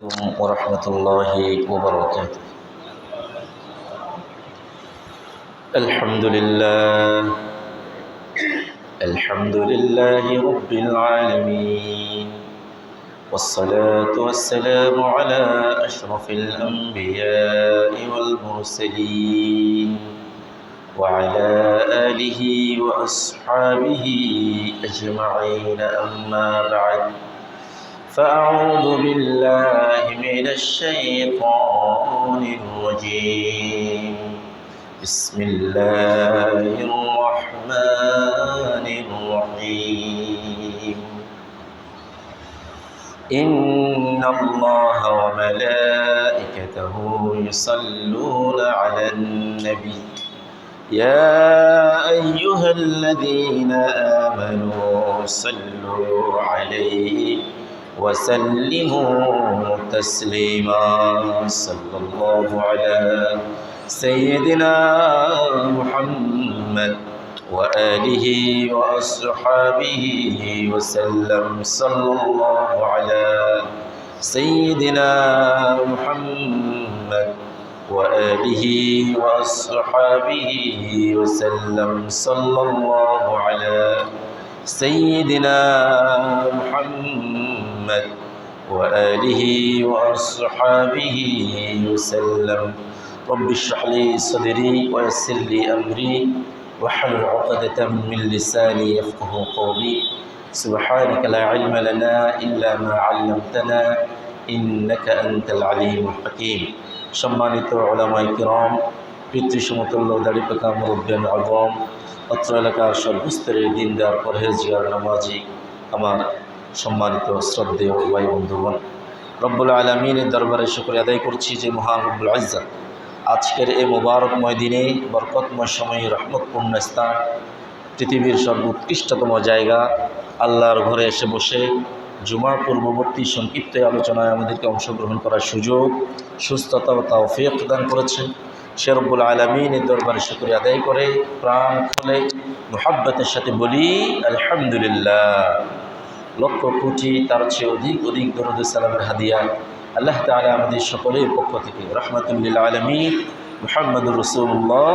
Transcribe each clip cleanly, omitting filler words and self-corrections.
ورحمة الله وبركاته. الحمد لله رب العالمين، والصلاة والسلام على أشرف الأنبياء والمرسلين وعلى آله وأصحابه أجمعين، أما بعد، فأعوذ بالله من الشيطان الرجيم. بسم الله الرحمن الرحيم. إن الله وملائكته يصلون على النبي يا أيها الذين آمنوا صلوا عليه وسلموا تسليما. صلى الله على سيدنا محمد وآله وأصحابه وسلم. صلى الله على سيدنا محمد وآله وأصحابه وسلم. صلى الله على سيدنا محمد وآله وأصحابه وسلم. رب اشرح لي صدري ويسر لي أمري واحلل عقدة من لساني يفقهوا قولي. سبحانك لا علم لنا إلا ما علمتنا إنك أنت العليم الحكيم. সম্মানিত উলামায়ে কিরাম, পিতৃসমতুল্য দাড়িপাকা মুরব্বিয়ান আযম, অত্র এলাকার সর্বস্তরের দিনদার পরহেজগার নামাজি আমার সম্মানিত শ্রদ্ধেয় ভাই বন্ধুগণ, রব্বুল আলামিনের দরবারে শুকরিয়া আদায় করছি যে মহান রব্বুল ইজ্জত আজকের এই মোবারকময় দিনে, বরকতময় সময়ে, রহমতপূর্ণ স্থান, পৃথিবীর সর্বোৎকৃষ্টতম জায়গা আল্লাহর ঘরে এসে বসে জুমা পূর্ববর্তী সংক্ষিপ্ত আলোচনায় আমাদেরকে অংশগ্রহণ করার সুযোগ, সুস্থতা ও তাওফীক দান করেছেন। সে রব্বুল আলামিনের দরবারে শুকরিয়া আদায় করে প্রাণ খুলে মুহাব্বতের সাথে বলি আলহামদুলিল্লাহ। লক্ষ কোটি তার চেয়ে অধিক দরুদ সালামের হাদিয়া আল্লাহ তাআলা আমাদের সকলের পক্ষ থেকে রাহমাতুল লিল আলামিন মুহাম্মদুর রাসূলুল্লাহ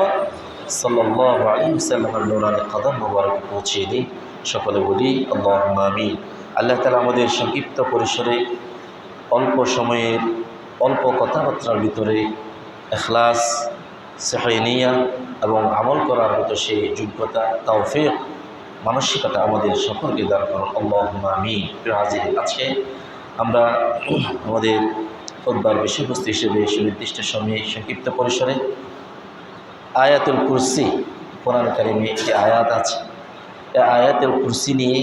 সাল্লাল্লাহু আলাইহি ওয়াসাল্লামের নূরানি কদম মোবারকে পৌঁছিয়ে দিন। সকলে বলি আল্লাহুম্মা আমিন। আল্লাহ তাআলা আমাদের সংক্ষিপ্ত পরিসরে অল্প সময়ের অল্প কথাবার্তার ভিতরে ইখলাস, সহিহ নিয়ত এবং আমল করার মতো সেই যোগ্যতা, তাওফীক, মানসিকতা আমাদের সকলকে দান করুন। আল্লাহুম্মা আমিন। প্রিয় হাজিরিন, আজকে আমরা আমাদের খুতবার বিষয়বস্তু হিসেবে সুনির্দিষ্ট সময়ে সংক্ষিপ্ত পরিসরে আয়াতুল কুরসি, কোরআন কারিমে একটি আয়াত আছে, এই আয়াতুল কুরসি নিয়ে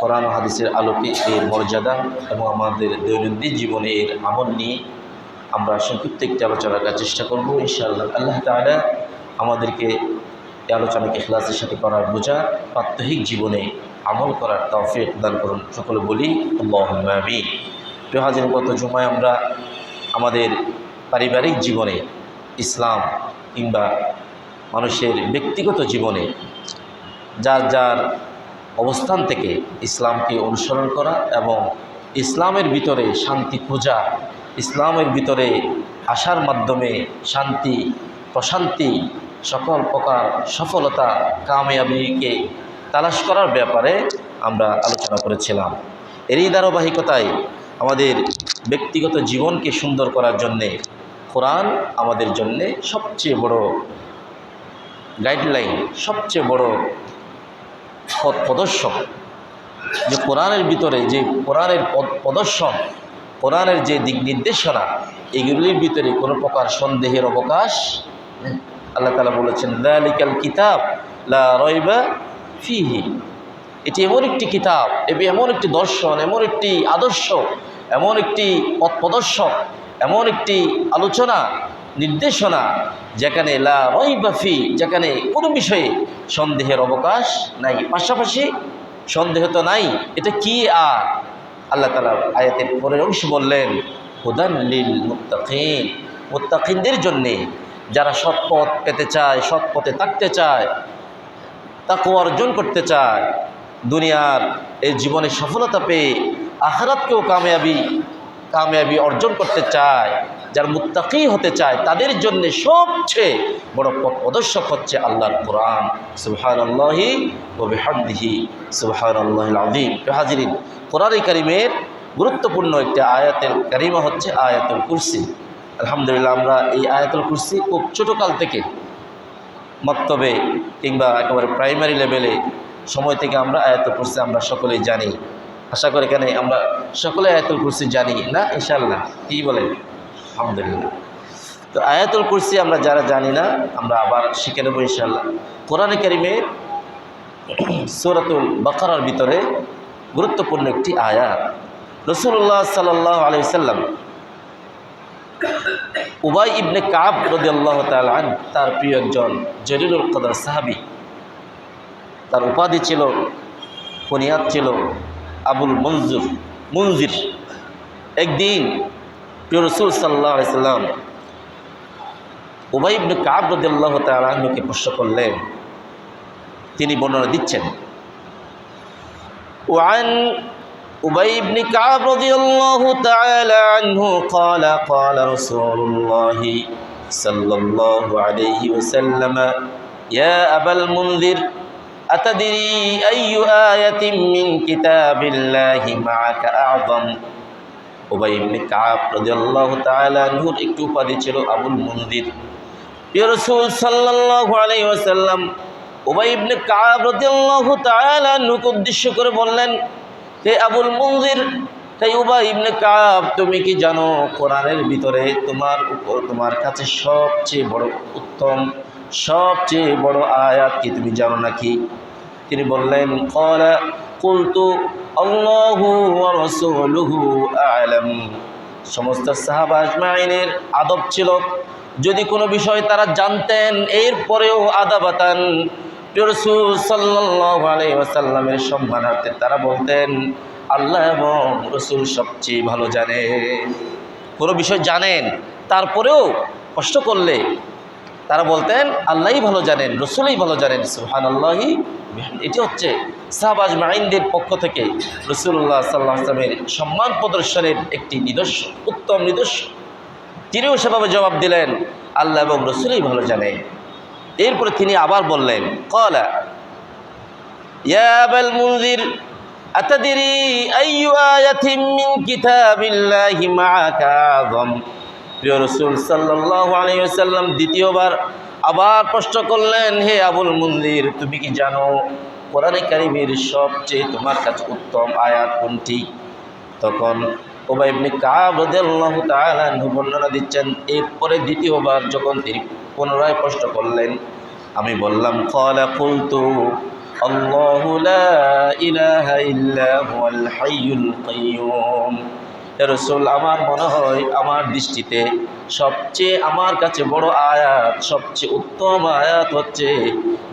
কোরআন ও হাদিসের আলোকে এর মর্যাদা এবং আমাদের দৈনন্দিন জীবনে এর আমল নিয়ে আমরা সংক্ষিপ্ত একটি আলোচনা করার চেষ্টা করব ইনশাআল্লাহ। আল্লাহ তাআলা আমাদেরকে এই আলোচনাকে ইখলাসের সাথে করার, বোঝা, প্রাত্যহিক জীবনে আমল করার তাওফীক দান করুন। সকলে বলি আল্লাহুম্মা আমিন। প্রিয় হাজিরিন, গত জুমায় আমরা আমাদের পারিবারিক জীবনে ইসলাম কিংবা মানুষের ব্যক্তিগত জীবনে যার যার অবস্থান থেকে ইসলামকে অনুসরণ করা এবং ইসলামের ভিতরে শান্তি খোঁজা, ইসলামের ভিতরে আসার মাধ্যমে শান্তি, প্রশান্তি, সকল প্রকার সফলতা, কামিয়াবিকে তালাশ করার ব্যাপারে আমরা আলোচনা করেছিলাম। এরই ধারাবাহিকতায় আমাদের ব্যক্তিগত জীবনকে সুন্দর করার জন্যে কোরআন আমাদের জন্যে সবচেয়ে বড় গাইডলাইন, সবচেয়ে বড় পথ প্রদর্শক। যে কোরআনের ভিতরে যে কোরআনের পথ প্রদর্শন, কোরআনের যে দিক নির্দেশনা, এগুলির ভিতরে কোনো প্রকার সন্দেহের অবকাশ নেই। আল্লাহ তাআলা বলেছেন যালিকাল কিতাব লা রাইবা ফীহি। এটি এমন একটি কিতাব, এমন একটি দর্শন, এমন একটি আদর্শ, এমন একটি পথ প্রদর্শক, এমন একটি আলোচনা, নির্দেশনা যেখানে লা রাইবা ফী, যেখানে কোনো বিষয়ে সন্দেহের অবকাশ নাই। পাশাপাশি সন্দেহ তো নাই, এটা কি? আর আল্লাহ তাআলা আয়াতের পরের অংশ বললেন হুদান লিল মুত্তাকিন, মুত্তাকিনদের জন্যে, যারা সৎ পথ পেতে চায়, সৎ পথে থাকতে চায়, তাকওয়া অর্জন করতে চায়, দুনিয়ার এই জীবনে সফলতা পেয়ে আখিরাতকেও কামিয়াবি কামিয়াবি অর্জন করতে চায়, যারা মুত্তাকি হতে চায়, তাদের জন্য সবচেয়ে বড় পথ প্রদর্শক হচ্ছে আল্লাহর কোরআন। সুবহানাল্লাহি ওয়া বিহামদিহি সুবহানাল্লাহিল আযীম। হাজিরিন, কোরআনে কারীমের গুরুত্বপূর্ণ একটি আয়াতুল কারীমা হচ্ছে আয়াতুল কুরসি। আলহামদুলিল্লাহ, আমরা এই আয়াতুল কুরসি খুব ছোটোকাল থেকে মক্তবে কিংবা একেবারে প্রাইমারি লেভেলে সময় থেকে আমরা আয়াতুল কুরসি আমরা সকলেই জানি। আশা করি এখানে আমরা সকলে আয়াতুল কুরসি জানি না, ইনশাআল্লাহ? কি বলেন? আলহামদুলিল্লাহ। তো আয়াতুল কুরসি আমরা যারা জানি না, আমরা আবার শিখে নেব ইনশাআল্লাহ। কোরআনে কারীমে সূরাতুল বাকারার ভিতরে গুরুত্বপূর্ণ একটি আয়াত। রাসূলুল্লাহ সাল্লাল্লাহু আলাইহি ওয়াসাল্লাম উবাই ইবনে কাব রাদিয়াল্লাহু তাআলা আনহু, তার প্রিয় একজন জলিলুল কদর সাহাবী, তার উপাধি ছিল, কুনিয়াত ছিল আবুল মুনজির। একদিন প্রিয় রাসূল সাল্লাল্লাহু আলাইহি ওয়াসাল্লাম উবাই ইবনে কাব রাদিয়াল্লাহু তাআলা আনহুকে প্রশ্ন করলেন। তিনি বর্ণনা দিচ্ছেন, ওয়ান উবাই ইবনে কাব রাদিয়াল্লাহু তাআলা আনহু قال قال رسول الله صلى الله عليه وسلم يا أبا المنذر أتدري أي آية من كتاب الله معك أعظم। উবাই ইবনে কাব রাদিয়াল্লাহু তাআলা আনহুর একটু উপাধি ছিল আবুল মুনজির। ইয়া রাসূল সাল্লাল্লাহু আলাইহি ওয়াসাল্লাম উবাই ইবনে কাব রাদিয়াল্লাহু তাআলা আনহুকে উদ্দেশ্য করে বললেন, হে আবুল মুনজির, হে উবাই ইবনে কাব, তুমি কি জানো কোরআনের ভিতরে তোমার কাছে সবচেয়ে বড় উত্তম, সবচেয়ে বড় আয়াত কি তুমি জানো নাকি? তিনি বললেন, ক্বালা কুলতু আল্লাহু ওয়া রাসূলুহু আ'লাম। সমস্ত সাহাবা আজমাইনের আদব ছিল, যদি কোনো বিষয় তারা জানতেন এরপরেও আদাবাতান রাসূল সাল্লাল্লাহু আলাইহি ওয়াসাল্লামের সম্মানার্থে তারা বলতেন, আল্লাহ এবং রাসূল সবচেয়ে ভালো জানে। কোনো বিষয় জানেন, তারপরেও কষ্ট করলে তারা বলতেন আল্লাহই ভালো জানেন, রাসূলই ভালো জানেন। সুবহানাল্লাহি। এটি হচ্ছে সাহাবা আজমাইনদের পক্ষ থেকে রাসূলুল্লাহ সাল্লাল্লাহু আলাইহি ওয়াসাল্লামের সম্মান প্রদর্শনের একটি নিদর্শন, উত্তম নিদর্শন। তিনিও সেভাবে জবাব দিলেন, আল্লাহ এবং রাসূলই ভালো জানে। এরপরে তিনি আবার বললেন, ক্বালা ইয়া আবাল মুনজির আতাদরি আইয়ু আয়াতিন মিন কিতাবিল্লাহি মাআকা আযম। প্রিয় রাসূল সাল্লাল্লাহু আলাইহি ওয়াসাল্লাম দ্বিতীয়বার আবার প্রশ্ন করলেন, হে আবুল মুনজির, তুমি কি জানো কোরআনে কারীমের সবচেয়ে তোমার কাছে উত্তম আয়াত কোনটি? তখন উবাই ইবনে কাব রাদিয়াল্লাহু তাআলা আনহু বর্ণনা দিচ্ছেন, এরপরে দ্বিতীয়বার যখন তিনি পুনরায় প্রশ্ন করলেন, আমি বললাম, ক্বালা কুলতু আল্লাহু লা ইলাহা ইল্লা হুয়াল হাইয়ুল কাইয়্যুম। হে রাসূল, আমার মনে হয় আমার দৃষ্টিতে সবচেয়ে আমার কাছে বড় আয়াত, সবচেয়ে উত্তম আয়াত হচ্ছে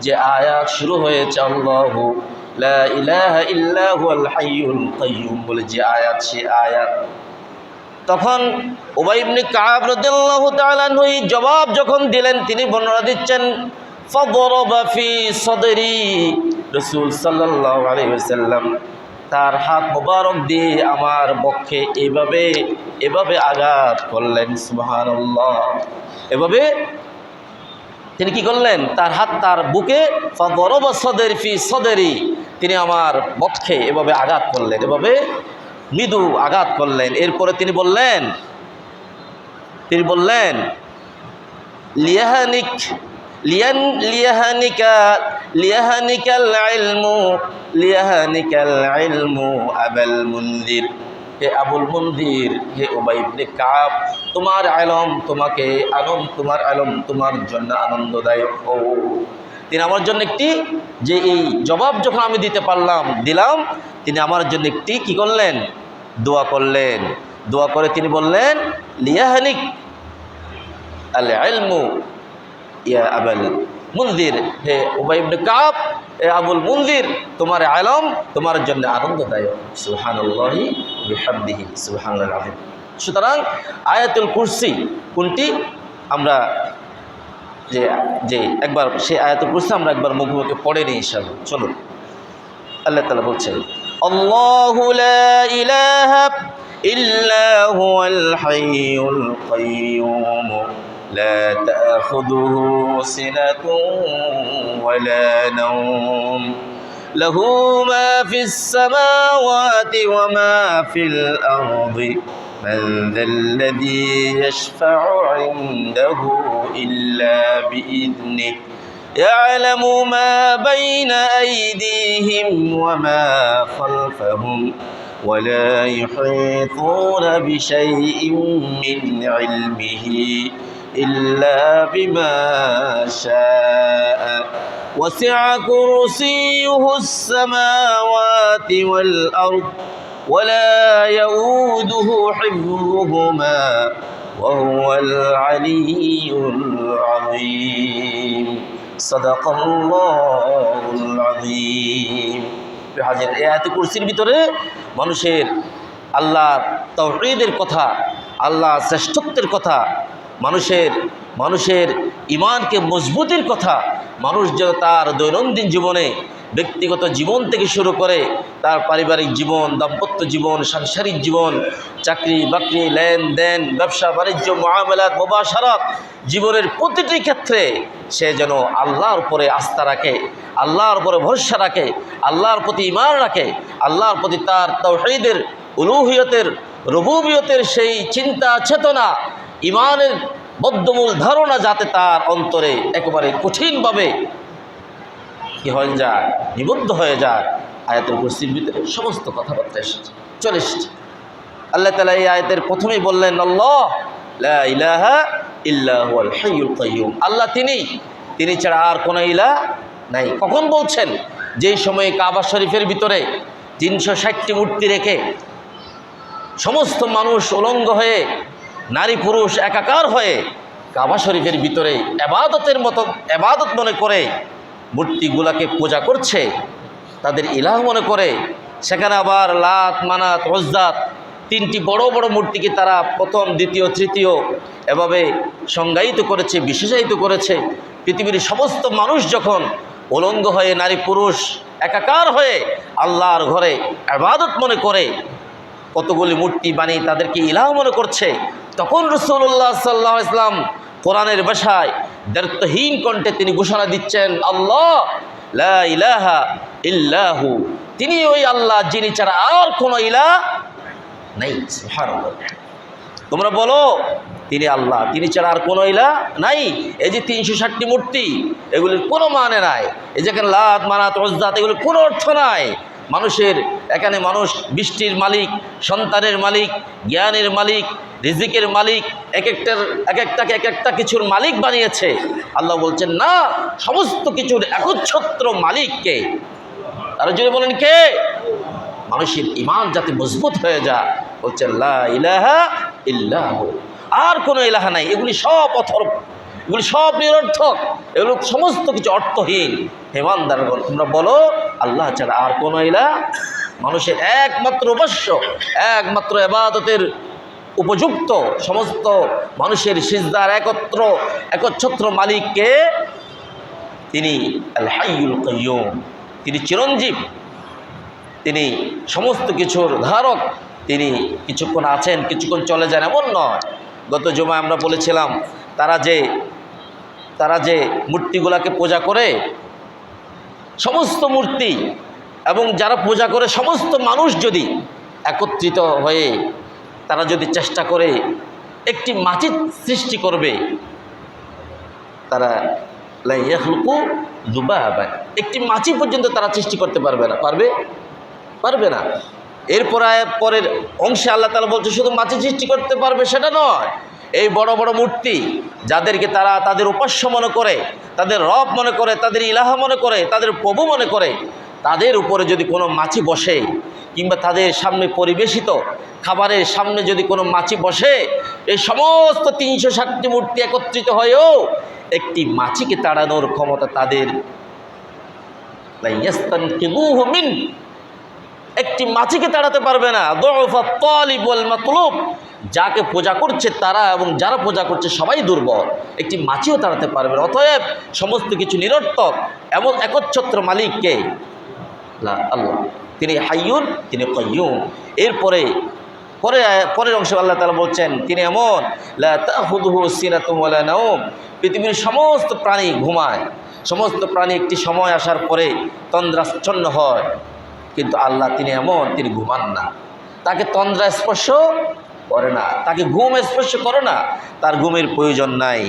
যে আয়াত শুরু হয়েছে আল্লাহু লা ইলাহা ইল্লা হুয়াল হাইয়ুল কাইয়্যুম বলে যে আয়াত, সে আয়াত। তখন উবাই ইবনে কাব রাদিয়াল্লাহু তাআলা আনহু জবাব যখন দিলেন, তিনি বর্ণনা দিচ্ছেন, ফাদরাবা ফি সাদরি। রাসূল সাল্লাল্লাহু আলাইহি ওয়াসাল্লাম তার হাত মোবারক দিয়ে আমার বক্ষে এভাবে আঘাত করলেন। সুবহানাল্লাহ। এভাবে তিনি কি করলেন? তার হাত তার বুকে, ফাদরাবা সাদরি ফি সাদরি, তিনি আমার বক্ষে এভাবে আঘাত করলেন, এভাবে মৃদু আঘাত করলেন। এরপরে তিনি বললেন লিয়াহানিকাল ইলমু আবুল মুনজির। হে আবুল মুনজির, হে উবাই ইবনে কাব, তোমার আলম তোমার জন্য আনন্দদায়ক হোক। তিনি আমার জন্য একটি, যে এই জবাব যখন আমি দিলাম, তিনি আমার জন্য একটি কি করলেন? দোয়া করলেন। দোয়া করে তিনি বললেন, লিয়াহানিক আল ইলমু ইয়া আবুল মুনজির, হে উবাই ইবনে কাব, হে আবুল মুনজির, তোমার আলম তোমার জন্য আনন্দদায়ক। সুবহানাল্লাহি ওয়া বিহামদিহি সুবহানাল্লাহিল আযীম। সুতরাং আয়াতুল কুরসি কোনটি? আমরা যে একবার সেই আয়াতুল কুরসি আমরা একবার মুখে পড়ে নিই ইনশাআল্লাহ। চলুন। আল্লাহ তাআলা বলছেন, আল্লাহু লা ইলাহা إلا هو الحي القيوم لا تأخذه سنة ولا نوم له ما في السماوات وما في الأرض من ذا الذي يشفع عنده إلا بإذنه يعلم ما بين أيديهم وما خلفهم ولا يحيطون بشيء من علمه إلا بما شاء وسع كرسيه السماوات والأرض ولا يؤوده حفظهما وهو العلي العظيم صدق الله العظيم হাজির এই আয়াতে কুরসির ভিতরে মানুষের আল্লাহর তাওহীদের কথা, আল্লাহ শ্রেষ্ঠত্বের কথা, মানুষের ঈমানকে মজবুতির কথা, মানুষ যেন তার দৈনন্দিন জীবনে ব্যক্তিগত জীবন থেকে শুরু করে তার পারিবারিক জীবন, দাম্পত্য জীবন, সাংসারিক জীবন, চাকরি বাকরি, লেনদেন, ব্যবসা বাণিজ্য, মুআমালাত, মুবাশারাত, জীবনের প্রতিটি ক্ষেত্রে সে যেন আল্লাহর উপরে আস্থা রাখে, আল্লাহর উপরে ভরসা রাখে, আল্লাহর প্রতি ঈমান রাখে, আল্লাহর প্রতি তার তাওহীদের, উলুহিয়তের, রুবুবিয়তের সেই চিন্তা চেতনা, ঈমানের বদ্ধমূল ধারণা যাতে তার অন্তরে একেবারে কঠিনভাবে কি হয়ে যায়, নিবদ্ধ হয়ে যায়। আয়াতুল কুরসির ভিতরে সমস্ত কথাবার্তা এসেছে, চলে এসেছে। আল্লাহ তাআলা এই আয়াতের প্রথমেই বললেন আল্লাহ লা ইলাহা ইল্লা হুয়াল হাইয়ুল কাইয়্যুম, আল্লাহ তিনি ছাড়া আর কোনো ইলাহ নাই। কখন বলছেন? যেই সময়ে কাবা শরীফের ভিতরে 360টি মূর্তি রেখে সমস্ত মানুষ উলঙ্গ হয়ে, নারী পুরুষ একাকার হয়ে কাবা শরীফের ভিতরে এবাদত মনে করে মূর্তিগুলাকে পূজা করছে, তাদের ইলাহ মনে করে। সেখানে আবার লাত, মানাত, উজ্জাত, 3টি বড় বড় মূর্তিকে তারা প্রথম, দ্বিতীয়, তৃতীয় এভাবে সংজ্ঞায়িত করেছে, বিশেষায়িত করেছে। পৃথিবীর সমস্ত মানুষ যখন উলঙ্গ হয়ে, নারী পুরুষ একাকার হয়ে আল্লাহর ঘরে ইবাদত মনে করে, কতগুলি মূর্তি বানিয়ে তাদেরকে ইলাহ মনে করছে, তখন রাসূলুল্লাহ সাল্লাল্লাহু আলাইহি ওয়াসাল্লাম কোরআনের ভাষায় দ্ব্যর্থহীন কণ্ঠে তিনি ঘোষণা দিচ্ছেন আল্লাহ লা ইলাহা ইল্লাহু, তিনি ওই আল্লাহ যিনি ছাড়া আর কোনো ইলাহ নাই। সুবহানাল্লাহ, তোমরা বলো তিনি আল্লাহ, তিনি ছাড়া আর কোনো ইলাহ নাই। এই যে 360টি মূর্তি, এগুলির কোনো মানে নাই। এই যে এখানে লাত, মানাত, উজ্জাত, এগুলির কোনো অর্থ নাই। এখানে মানুষ বৃষ্টির মালিক, সন্তানের মালিক, জ্ঞানের মালিক, রিজিকের মালিক, এক একটা কিছুর মালিক বানিয়েছে। আল্লাহ বলছেন না, সমস্ত কিছুর একচ্ছত্র মালিককে। আর যদি বলেন কে? মানুষের ঈমান যাতে মজবুত হয়ে যায়, বলছেন লা ইলাহা ইল্লাহু, আর কোনো ইলাহা নাই। এগুলি সব অথর্ব, এগুলি সব নিরর্থক, এগুলো সমস্ত কিছু অর্থহীন। ইমানদারগণ, তোমরা বলো আল্লাহ ছাড়া আর কোনো ইলাহ, মানুষের একমাত্র উপাস্য, একমাত্র ইবাদতের উপযুক্ত, সমস্ত মানুষের সিজদার একচ্ছত্র মালিককে, তিনি আল হাইয়ুল কাইয়্যুম, তিনি চিরঞ্জীব, তিনি সমস্ত কিছুর ধারক। তিনি কিছুক্ষণ আছেন, কিছুক্ষণ চলে যান, এমন নয়। গত জুমায় আমরা বলেছিলাম তারা যে মূর্তিগুলাকে পূজা করে, সমস্ত মূর্তি এবং যারা পূজা করে সমস্ত মানুষ যদি একত্রিত হয়ে তারা যদি চেষ্টা করে একটি মাছি সৃষ্টি করবে, তারা লা ইয়াখলুকু যুবাবান, একটি মাছি পর্যন্ত তারা সৃষ্টি করতে পারবে না। পরের অংশে আল্লাহ তাআলা বলছে শুধু মাছি সৃষ্টি করতে পারবে সেটা নয়, এই বড় বড় মূর্তি যাদেরকে তারা তাদের উপাস্য মনে করে, তাদের রব মনে করে, তাদের ইলাহ মনে করে, তাদের প্রভু মনে করে, তাদের উপরে যদি কোনো মাছি বসে, কিংবা তাদের সামনে পরিবেশিত খাবারের সামনে যদি কোনো মাছি বসে, এই সমস্ত 360টি মূর্তি একত্রিত হয়েও একটি মাছিকে তাড়ানোর ক্ষমতা তাদের, লা ইয়াস্তানকিযুহু মিন, একটি মাছিকে তাড়াতে পারবে না। দুউফাত তালিব ওয়াল মাতলুব, যাকে পূজা করছে তারা এবং যারা পূজা করছে সবাই দুর্বল, একটি মাছিও তাড়াতে পারবে না। অতএব সমস্ত কিছু নিরর্থক, এমন একচ্ছত্র মালিককে আল্লাহ, তিনি হাইয়ুন, তিনি কাইয়্যুম। এরপরে পরের অংশে আল্লাহ তাআলা বলছেন তিনি এমন লা তাখুযুহু সিনাতুন ওয়ালা নাওম, পৃথিবীর সমস্ত প্রাণী ঘুমায়, সমস্ত প্রাণী একটি সময় আসার পরে তন্দ্রাচ্ছন্ন হয়, কিন্তু আল্লাহ তিনি এমন, তিনি ঘুমান না, তাকে তন্দ্রা স্পর্শ করে না, তাকে ঘুম স্পর্শ করে না, তার ঘুমের প্রয়োজন নাই।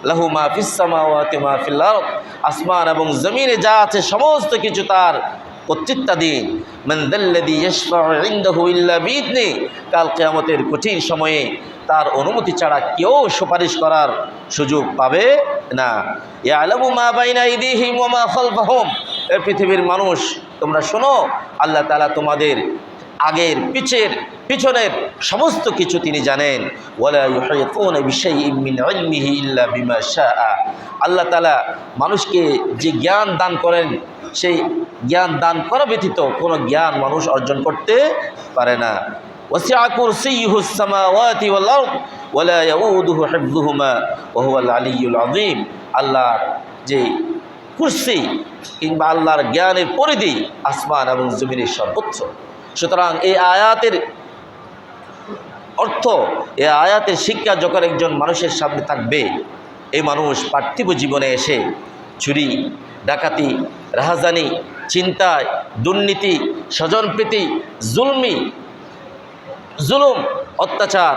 লাহু মা ফিস সামাওয়াতি মা ফিল আরদ, আসমান এবং জমিনে যা আছে সমস্ত কিছু তার কর্তৃত্বাধীন। মান যাল্লাযী ইয়াশফাউ ইনদাহু ইল্লা বিইذনি, কাল কিয়ামতের কঠিন সময়ে তার অনুমতি ছাড়া কেউ সুপারিশ করার সুযোগ পাবে না। ইয়ালামু মা বাইনা আইদিহিম ওয়া মা খালফাহুম, এই পৃথিবীর মানুষ তোমরা শোনো, আল্লাহ তাআলা তোমাদের আগের পিছনের সমস্ত কিছু তিনি জানেন। ওয়ালা ইউহিতুনা বিশাইইন মিন ইলমিহি ইল্লা বিমা শাআ, আল্লাহ তাআলা মানুষকে যে জ্ঞান দান করেন সেই জ্ঞান দান করা ব্যতীত কোনো জ্ঞান মানুষ অর্জন করতে পারে না। ওয়াসিআ কুরসিয়্যুহুস সামাওয়াতি ওয়াল আরদ ওয়ালা ইয়াউদুহু হিফযুহুমা ওয়া হুয়াল আলিয়্যুল আযীম, আল্লাহর যে কুরসি কিংবা আল্লাহর জ্ঞানের পরিধি আসমান এবং জমিনের সর্বোচ্চ। সুতরাং এই আয়াতের অর্থ, এই আয়াতের শিক্ষা যখন একজন মানুষের সামনে থাকবে, এই মানুষ পার্থিব জীবনে এসে চুরি, ডাকাতি, রাহাজানি, চিন্তায়, দুর্নীতি, স্বজনপ্রীতি, জুলুম, অত্যাচার,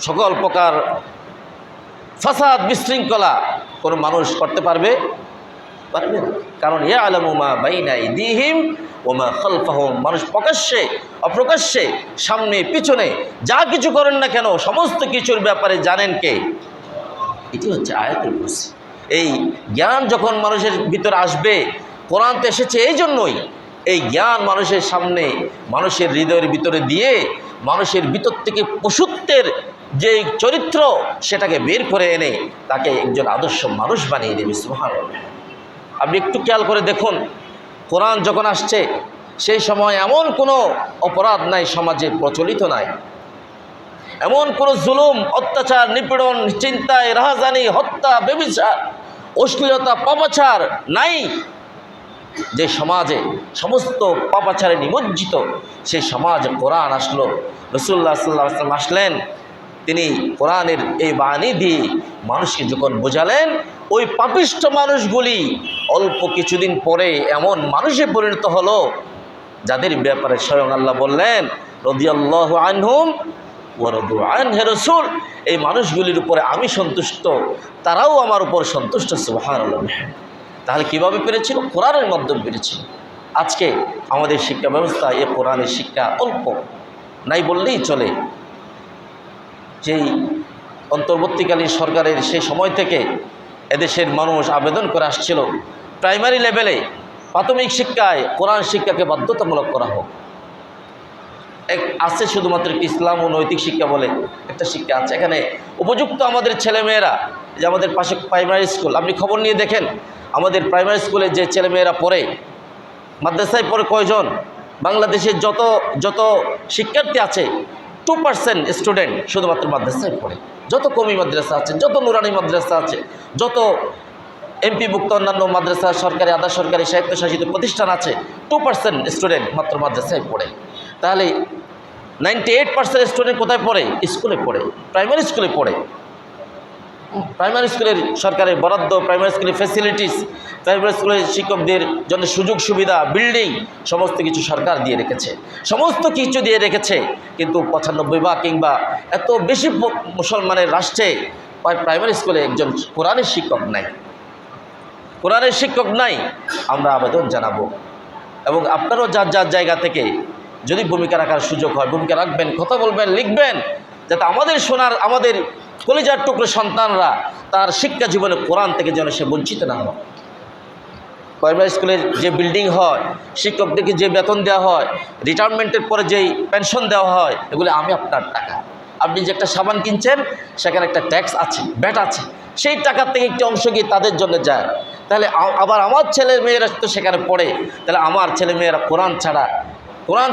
সকল প্রকার ফাসাদ, বিশৃঙ্খলা কোনো মানুষ করতে পারবে না। কারণ ইয়ালামু মা বাইনা আইদিহিম ওয়া মা খালফাহুম, মানুষ প্রকাশ্যে অপ্রকাশ্যে সামনে পিছনে যা কিছু করেন না কেন সমস্ত কিছুর ব্যাপারে জানেন কে? এটি হচ্ছে আয়াতুল কুরসি। এই জ্ঞান যখন মানুষের ভিতরে আসবে, কোরআন তো এসেছে এই জন্যই, এই জ্ঞান মানুষের সামনে, মানুষের হৃদয়ের ভিতরে দিয়ে মানুষের ভিতর থেকে পশুত্বের যে চরিত্র সেটাকে বের করে এনে তাকে একজন আদর্শ মানুষ বানিয়ে দেবে। সুবহানাল্লাহ। আপনি একটু খেয়াল করে দেখুন, কোরআন যখন আসছে সেই সময় এমন কোনো অপরাধ নাই সমাজে প্রচলিত নাই, এমন কোনো জুলুম, অত্যাচার, নিপীড়ন, চিন্তায়, রাহাজানি, হত্যা, ব্যভিচার, অশ্লীলতা, পাপাচার নাই। যে সমাজে সমস্ত পাপাচারে নিমজ্জিত, সেই সমাজে কোরআন আসলো। রাসূলুল্লাহ সাল্লাল্লাহু আলাইহি ওয়াসাল্লাম আসলেন, তিনি কোরআনের এই বাণী দিয়ে মানুষকে যখন বোঝালেন, ওই পাপিষ্ঠ মানুষগুলি অল্প কিছুদিন পরে এমন মানুষে পরিণত হলো যাদের ব্যাপারে স্বয়ং আল্লাহ বললেন রাদিয়াল্লাহু আনহুম ওয়া রাদু আন, হে রাসূল এই মানুষগুলির উপরে আমি সন্তুষ্ট, তারাও আমার উপর সন্তুষ্ট। সুবহানাল্লাহ। তাহলে কীভাবে পেরেছিল? কোরআনের মাধ্যমে পেরেছিল। আজকে আমাদের শিক্ষা ব্যবস্থা এ কোরআনের শিক্ষা অল্প নাই বললেই চলে। যেই অন্তর্বর্তীকালীন সরকারের সেই সময় থেকে এদেশের মানুষ আবেদন করে আসছিল প্রাইমারি লেভেলে প্রাথমিক শিক্ষায় কোরআন শিক্ষাকে বাধ্যতামূলক করা হোক। আছে শুধুমাত্র একটি ইসলাম ও নৈতিক শিক্ষা বলে একটা শিক্ষা আছে, এখানে উপযুক্ত আমাদের ছেলেমেয়েরা, যে আমাদের পাশে প্রাইমারি স্কুল, আপনি খবর নিয়ে দেখেন আমাদের প্রাইমারি স্কুলে যে ছেলেমেয়েরা পড়ে, মাদ্রাসায় পড়ে কয়জন? বাংলাদেশের যত শিক্ষার্থী আছে 2% স্টুডেন্ট শুধুমাত্র মাদ্রাসায় পড়ে। যত কমি মাদ্রাসা আছে, যত নুরানি মাদ্রাসা আছে, যত এমপিভুক্ত অন্যান্য মাদ্রাসা, সরকারি, আধা সরকারি, স্বায়ত্তশাসিত প্রতিষ্ঠান আছে, 2% স্টুডেন্ট মাত্র মাদ্রাসায় পড়ে। তাহলে 98% স্টুডেন্ট কোথায় পড়ে? স্কুলে পড়ে, প্রাইমারি স্কুলে পড়ে। প্রাইমারি স্কুলের সরকারের বরাদ্দ, প্রাইমারি স্কুলের ফ্যাসিলিটিস, প্রাইমারি স্কুলের শিক্ষকদের জন্য সুযোগ সুবিধা, বিল্ডিং সমস্ত কিছু সরকার দিয়ে রেখেছে, সমস্ত কিছু দিয়ে রেখেছে। কিন্তু 95 ভাগ কিংবা এত বেশি মুসলমানের রাষ্ট্রে প্রাইমারি স্কুলে একজন কোরআনের শিক্ষক নাই, কোরআনের শিক্ষক নাই। আমরা আবেদন জানাবো এবং আপনারাও যার যার জায়গা থেকে যদি ভূমিকা রাখার সুযোগ হয় ভূমিকা রাখবেন, কথা বলবেন, লিখবেন, যাতে আমাদের কলিজার টুকরো সন্তানরা তার শিক্ষা জীবনে কোরআন থেকে যেন সে বঞ্চিত না হয়। প্রাইমারি স্কুলের যে বিল্ডিং হয়, শিক্ষকদেরকে যে বেতন দেওয়া হয়, রিটায়ারমেন্টের পরে যেই পেনশন দেওয়া হয়, এগুলো আমি আপনার টাকা। আপনি যে একটা সাবান কিনছেন সেখানে একটা ট্যাক্স আছে, ভ্যাট আছে, সেই টাকার থেকে একটি অংশ গিয়ে তাদের জন্য যায়। তাহলে আবার আমার ছেলে মেয়েরা তো সেখানে পড়ে, তাহলে আমার ছেলে মেয়েরা কোরআন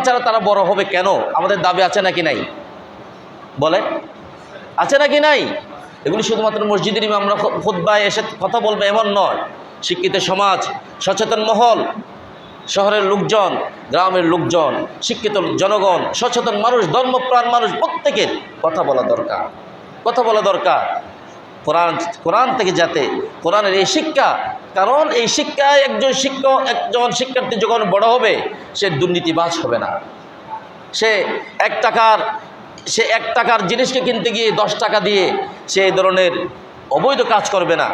ছাড়া তারা বড় হবে কেন? আমাদের দাবি আছে নাকি নাই? বলে আছে নাকি নাই? এগুলি শুধুমাত্র মসজিদের ইমামরা খুতবায় এসে কথা বলবে এমন নয়। শিক্ষিত সমাজ, সচেতন মহল শহরের লোকজন, গ্রামের লোকজন, শিক্ষিত জনগণ, সচেতন মানুষ, ধর্মপ্রাণ মানুষ প্রত্যেকের কথা বলা দরকার, কথা বলা দরকার কোরআন থেকে, যাতে কোরআনের এই শিক্ষা, কারণ এই শিক্ষায় একজন শিক্ষার্থী যখন বড় হবে সে দুর্নীতিবাজ হবে না। সে এক টাকার জিনিসকে কিনতে গিয়ে 10 টাকা দিয়ে সে এই ধরনের অবৈধ কাজ করবে না।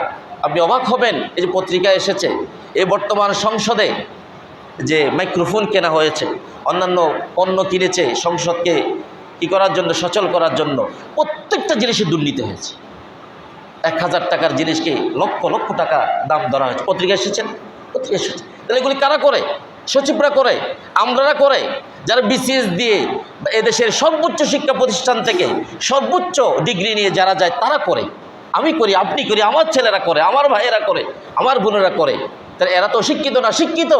আপনি অবাক হবেন, এই যে পত্রিকায় এসেছে, এই বর্তমান সংসদে যে মাইক্রোফোন কেনা হয়েছে, অন্যান্য পণ্য কিনেছে সংসদকে কী করার জন্য, সচল করার জন্য, প্রত্যেকটা জিনিসে দুর্নীতি হয়েছে। 1000 টাকার জিনিসকে লক্ষ লক্ষ টাকা দাম ধরা হয়েছে। পত্রিকা এসেছেন, পত্রিকা এসেছে। তাহলে এগুলি কারা করে? সচিবরা করে, আমরারা করে, যারা বিসিএস দিয়ে এদেশের সর্বোচ্চ শিক্ষা প্রতিষ্ঠান থেকে সর্বোচ্চ ডিগ্রি নিয়ে যারা যায় তারা করে। আমি করি, আপনি করি, আমার ছেলেরা করে, আমার ভাইয়েরা করে, আমার বোনেরা করে। তাহলে এরা তো শিক্ষিত না? শিক্ষিত।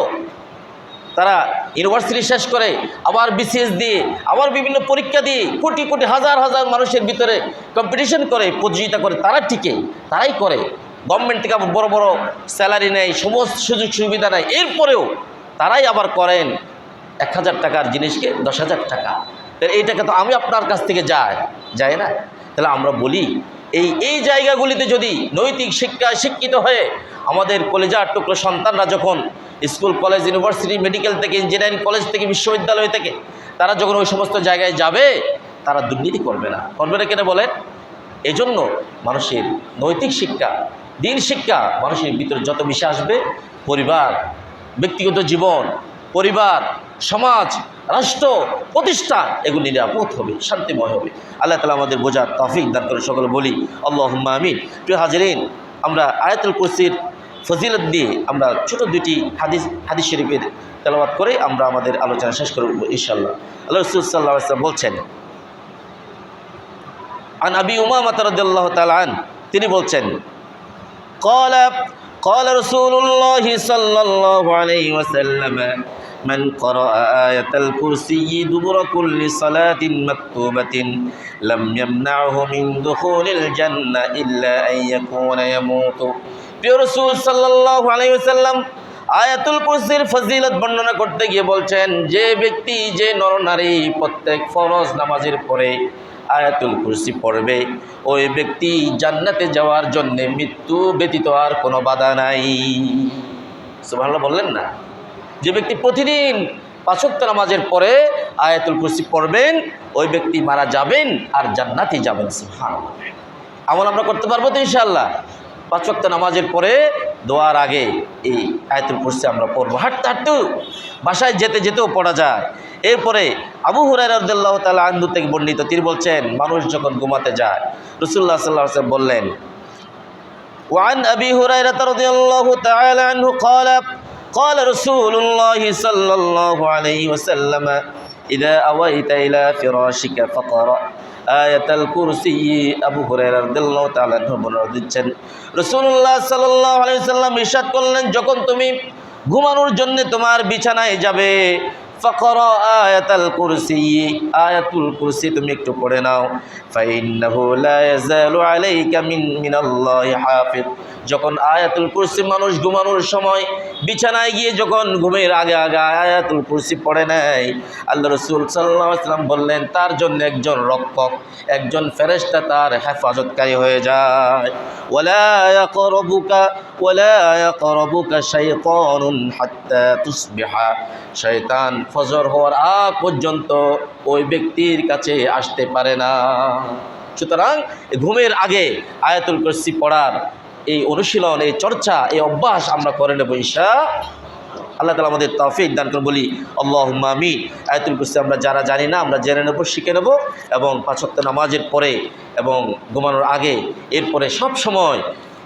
তারা ইউনিভার্সিটি শেষ করে আবার বিসিএস দিয়ে আবার বিভিন্ন পরীক্ষা দিয়ে কোটি কোটি হাজার হাজার মানুষের ভিতরে কম্পিটিশন করে, প্রতিযোগিতা করে, তারা টিকে, তারাই করে। গভর্নমেন্ট থেকে বড় বড় স্যালারি নেয়, সমস্ত সুযোগ সুবিধা নেয়, এরপরেও তারাই আবার করেন 1000 টাকার জিনিসকে 10,000 টাকা। তাহলে এই টাকা তো আমি আপনার কাছ থেকে যায় না। তাহলে আমরা বলি এই জায়গাগুলিতে যদি নৈতিক শিক্ষায় শিক্ষিত হয়ে আমাদের কলেজার টুকরো সন্তানরা যখন স্কুল, কলেজ, ইউনিভার্সিটি, মেডিকেল থেকে, ইঞ্জিনিয়ারিং কলেজ থেকে, বিশ্ববিদ্যালয় থেকে তারা যখন ওই সমস্ত জায়গায় যাবে, তারা দুর্নীতি করবে না কেন বলেন? এজন্য মানুষের নৈতিক শিক্ষা, দিন শিক্ষা মানুষের ভিতরে যত বেশি আসবে, পরিবার, ব্যক্তিগত জীবন, পরিবার, সমাজ, রাষ্ট্র, প্রতিষ্ঠান এগুলি নিরাপদ হবে, শান্তিময় হবে। আল্লাহ তাআলা আমাদের বোঝার তৌফিক দান করে। সকলে বলি আল্লাহুম্মা আমিন। প্রিয় হাজিরিন, আমরা আয়াতুল কুরসির ফজিলত দিয়ে আমরা ছোট দুটি হাদিস শরীফের তেলাওয়াত করে আমরা আমাদের আলোচনা শেষ করব ইনশাআল্লাহ। আল্লাহ রাসূল সাল্লাল্লাহু আলাইহি ওয়াসাল্লাম বলছেন, আন আবি উমামা রাদিয়াল্লাহু তাআলা আন, তিনি বলছেন, قال رسول الله صلى الله عليه وسلم من قرأ آية الكرسي دبر كل صلاة مكتوبة لم يمنعه من دخول الجنة إلا أن يكون يموت। প্রিয় রাসূল সাল্লাল্লাহু আলাইহি ওয়াসাল্লাম আয়াতুল কুরসির ফজিলত বর্ণনা করতে গিয়ে বলছেন, যে ব্যক্তি, যে নরনারী প্রত্যেক ফরজ নামাজের পরে আয়াতুল কুরসি পড়বে, ওই ব্যক্তি জান্নাতে যাওয়ার জন্য মৃত্যু ব্যতীত আর কোনো বাধা নাই। সুবহানাল্লাহ বললেন না? যে ব্যক্তি প্রতিদিন 5 ওয়াক্ত নামাজের পরে আয়াতুল কুরসি পড়বেন, ওই ব্যক্তি মারা যাবেন আর জান্নাতে যাবেন। সুবহানাল্লাহ। আমল আমরা করতে পারবো তো ইনশাআল্লাহ? 5 ওয়াক্ত নামাজের পরে দোয়ার আগে এই আয়াতুল কুরসি আমরা পড়বো। হাঁটতে বাসায় যেতেও পড়া যায়। এরপরে আবু হুরায়রা রাদিয়াল্লাহু তাআলা আনহু থেকে বর্ণিত, তিনি বলছেন, মানুষ যখন ঘুমাতে যায়, রাসূলুল্লাহ সাল্লাল্লাহু আলাইহি ওয়াসাল্লাম বললেন, ওয়ান আবি হুরায়রা রাদিয়াল্লাহু তাআলা আনহু قال رسول الله صلى الله عليه وسلم إذا أويت إلى فراشك فقرأ آية الكرسي। আবু হুরায়রা রাদিয়াল্লাহু তাআলা আনহু বর্ণনা দিচ্ছেন, রাসূলুল্লাহ সাল্লাল্লাহু আলাইহি ওয়াসাল্লাম ইরশাদ করলেন, যখন তুমি ঘুমানোর জন্য তোমার বিছানায় যাবে, ফাকরা আয়াতুল কুরসি, আয়াতুল কুরসি তুমি একটু পড়ে নাও। ফাইন্নাহু লা ইয়াজালু আলাইকা মিনাল্লাহি হাফিজ। যখন আয়াতুল কুরসি মানুষ ঘুমানোর সময় বিছানায় গিয়ে যখন ঘুমের আগে আয়াতুল কুরসি পড়ে নেয়, আল্লাহ রাসূল সাল্লাল্লাহু আলাইহি ওয়াসাল্লাম বললেন, তার জন্য একজন রক্ষক, একজন ফেরেশতা তার হেফাজতকারী হয়ে যায়। ওয়ালা ইয়াকরাবুকা শাইতানুন হাত্তা তুসবিহা। শয়তান ফজর হওয়ার আগ পর্যন্ত ওই ব্যক্তির কাছে আসতে পারে না। সুতরাং ঘুমের আগে আয়াতুল কুরসি পড়ার এই অনুশীলন, এই চর্চা, এই অভ্যাস আমরা করে নেব ইনশাআল্লাহ। আল্লাহ তাআলা আমাদের তৌফিক দান করুন। বলি আল্লাহুম্মা আমিন। আয়াতুল কুরসি আমরা যারা জানি না, আমরা জেনে নেব, শিখে নেব, এবং 5 ওয়াক্ত নামাজের পরে এবং ঘুমানোর আগে, এরপরে সব সময়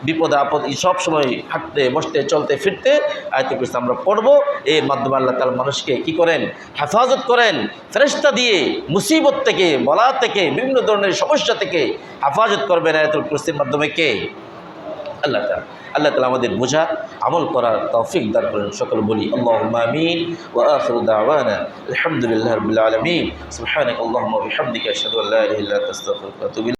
বিপদে আপদে সব সময় হাঁটতে, বসতে, চলতে, ফিরতে আয়াতুল কুরসি আমরা পড়ব। এর মাধ্যমে আল্লাহ তাআলা মানুষকে কি করেন? হেফাজত করেন। ফেরেশতা দিয়ে মুসিবত থেকে, বলা থেকে, বিভিন্ন ধরনের সমস্যা থেকে হেফাজত করবেন আয়াতুল কুরসির মাধ্যমে কে? আল্লাহ তাআলা। আল্লাহ তাআলা আমাদের বোঝা, আমল করার তৌফিক দান করেন। সকল বলি আল্লাহুম্মা আমিন। ওয়া আখিরু দাওয়ানা আলহামদুলিল্লাহি রাব্বিল আলামিন। সুবহানাকাল্লাহুম্মা ওয়া বিহামদিকা আশহাদু আল্লা ইলাহা ইল্লা আনতা আস্তাগফিরুকা ওয়া আতুবু ইলাইক।